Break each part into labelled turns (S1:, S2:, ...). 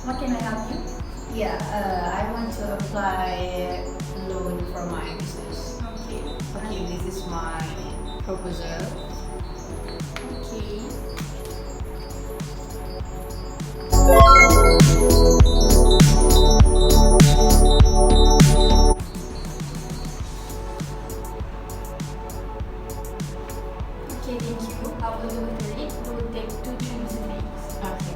S1: What can I help you?
S2: Yeah, I want to apply loan for my business.
S1: Okay.
S2: Okay, this is my proposal.
S1: Okay. Okay, thank you. I will look at it. It will take 2 to 3 days.
S2: Okay.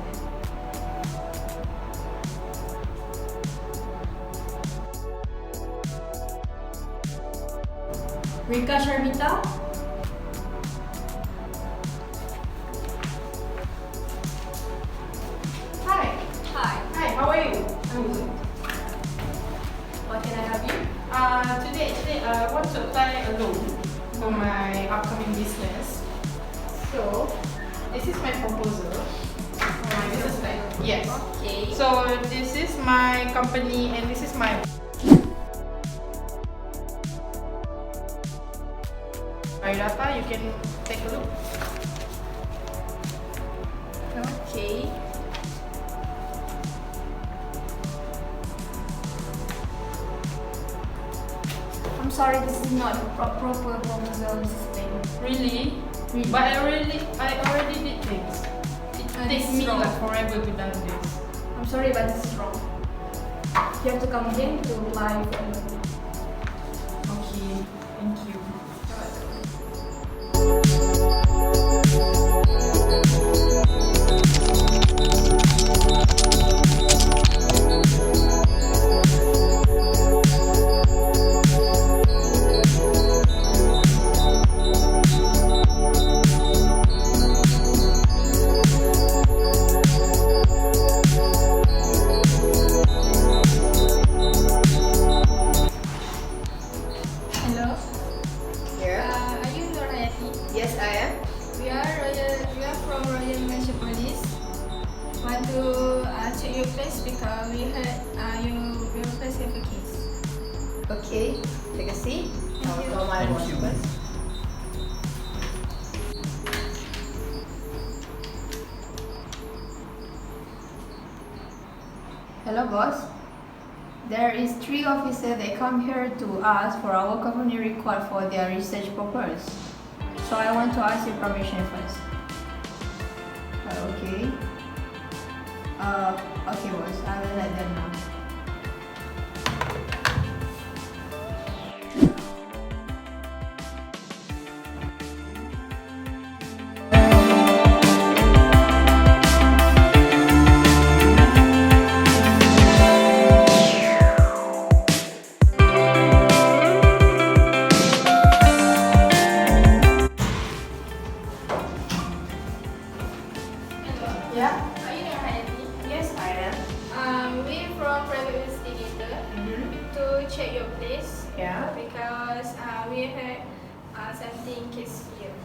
S1: Rika Sharmita?
S2: Hi.
S1: Hi.
S2: Hi, how are you?
S1: I'm good. What can I help you?
S2: Today actually I want to apply a loan for my upcoming business. So, this is my proposal for my business plan. Yes.
S1: Okay.
S2: So, this is my company and this is my... Data, you can take a look.
S1: Okay. I'm sorry, this is not a proper proposal system.
S2: Really?
S1: Really?
S2: But I already did this. It takes
S1: this is
S2: me
S1: wrong.
S2: like forever to do this.
S1: I'm sorry, but this is wrong. You have to come again to apply for the loan.
S2: Okay, thank you.
S1: want to check your place because we heard your place have a case.
S3: Okay, take a seat. I'll
S1: you.
S3: call my
S4: Thank
S3: boss
S4: you.
S3: first. Hello, boss. There is 3 officers that come here to ask for our company record for their research purpose. So I want to ask your permission first. Okay. Okay, boss. I will let them know.
S1: Hello.
S3: Yeah.
S1: Are you there, Andy?
S3: Yes, I am.
S1: We from private investigator to check your place.
S3: Yeah.
S1: Because we heard something case here.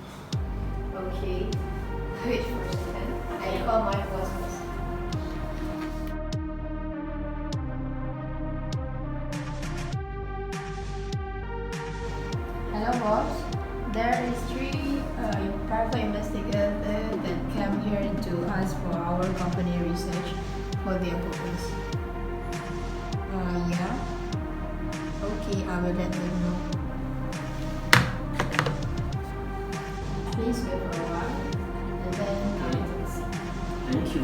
S3: Okay. Wait for a second. I call my boss first. Hello, boss. There is 3 private investigators that come here to ask for our company research for their purpose. Yeah. Okay, I will let them know. Please wait for a while, and then I will see.
S4: Thank you.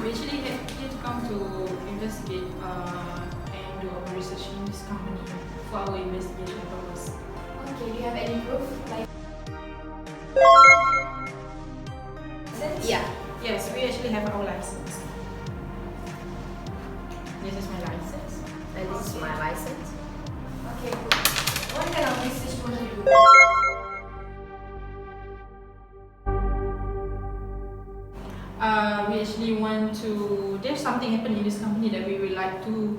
S2: We actually here to come to investigate and do our research in this company for our investigation purpose.
S1: Okay, do you have any proof? Like
S2: Yeah. Yes, we actually have our license. This is my license.
S4: And this is my license.
S1: Okay, good. What kind of research will you do?
S2: We actually want to. There's something happened in this company that we would like to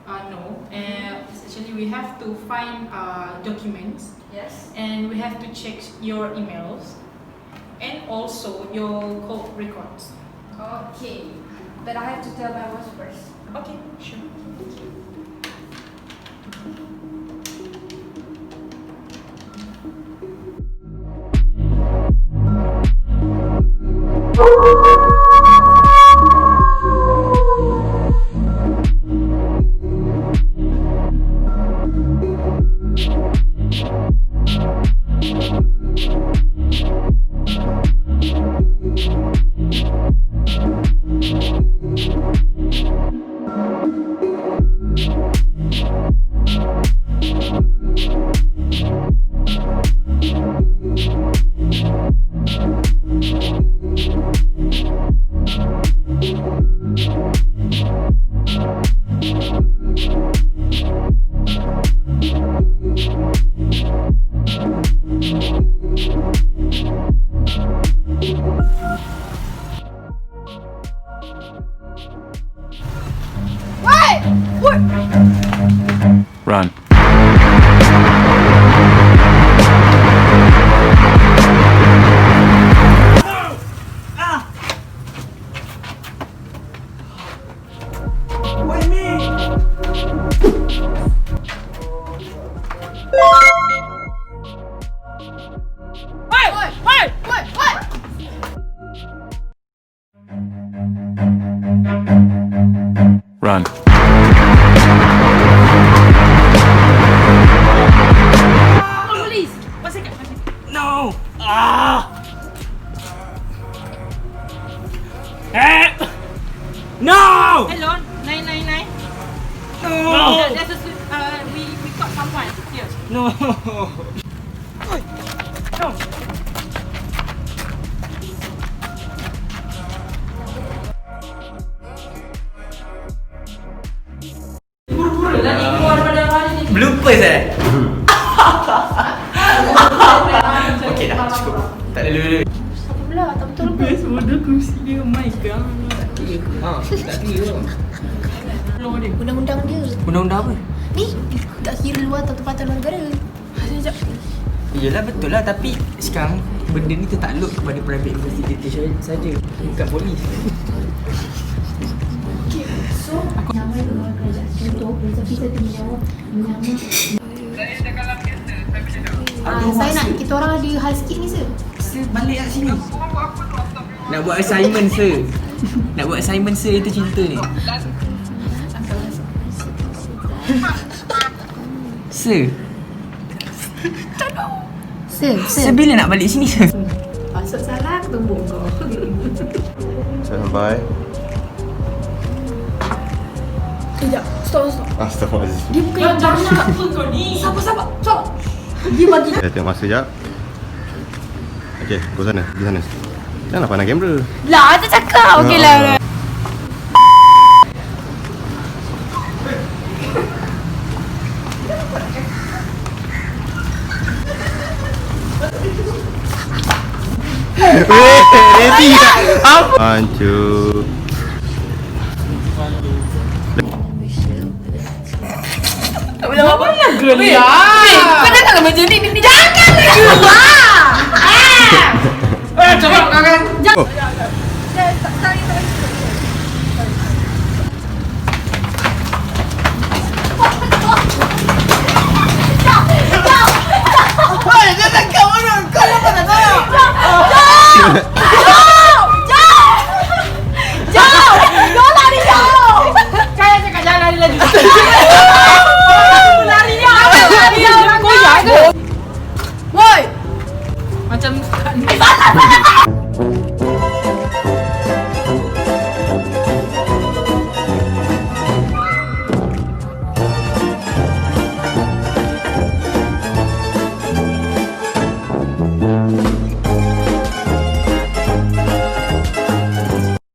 S2: know. And essentially, we have to find documents.
S1: Yes.
S2: And we have to check your emails and also your call records.
S1: Okay, but I have to tell my boss first.
S2: Okay, sure.
S5: Run. Run.
S2: Police! One second.
S6: No! Ah! Help! No!
S2: Hello, 999.
S6: No!
S2: There's a, we got someone here.
S6: No! No!
S2: Buru-buru lah ni keluar pada hari ni.
S6: Bloopers eh? Okey dah, cukup. Tak ada dulu.
S1: Apa pula? Tak betul apa?
S2: Best bodoh kursi dia, oh my god.
S6: Tak kira.
S2: Tolong dia.
S1: Undang-undang dia.
S6: Undang-undang apa?
S1: Ni tak kira luar atau tempatan luar negara.
S6: Yelah betul lah, tapi sekarang benda ni tertakluk kepada private investigator saja, bukan polis.
S1: So, nama luar kerajaan. Contoh, bisa menjawab menyamar. Saya nak kita orang ada hal sikit ni, sir.
S6: Sir, balik kat sini. Nak buat assignment, sir. Nak buat assignment, sir, itu cerita ni. Sir. Sir, bila nak balik sini, sir?
S1: Masuk salah, tumbuk kau.
S7: Sampai.
S1: Kejap, stop.
S7: Astaghfirullahaladzim.
S1: Dia bukan yang
S2: Jangan apa kau ni.
S1: Sabar. Dia bagi.
S7: Saya tengok masa sekejap. Okey, go sana. Pergi sana. Janganlah pandang kamera.
S1: Lah, dia cakap. Okey lah.
S7: Ready tak? Apa? 1, 2.
S2: Apa nak gerak?
S1: Kau jangan macam ni. Jangan gerak.
S2: Coba kau kan.
S7: Oh.
S2: Saya cakap jangan lari lagi. Lari.
S1: Woi.
S2: Macam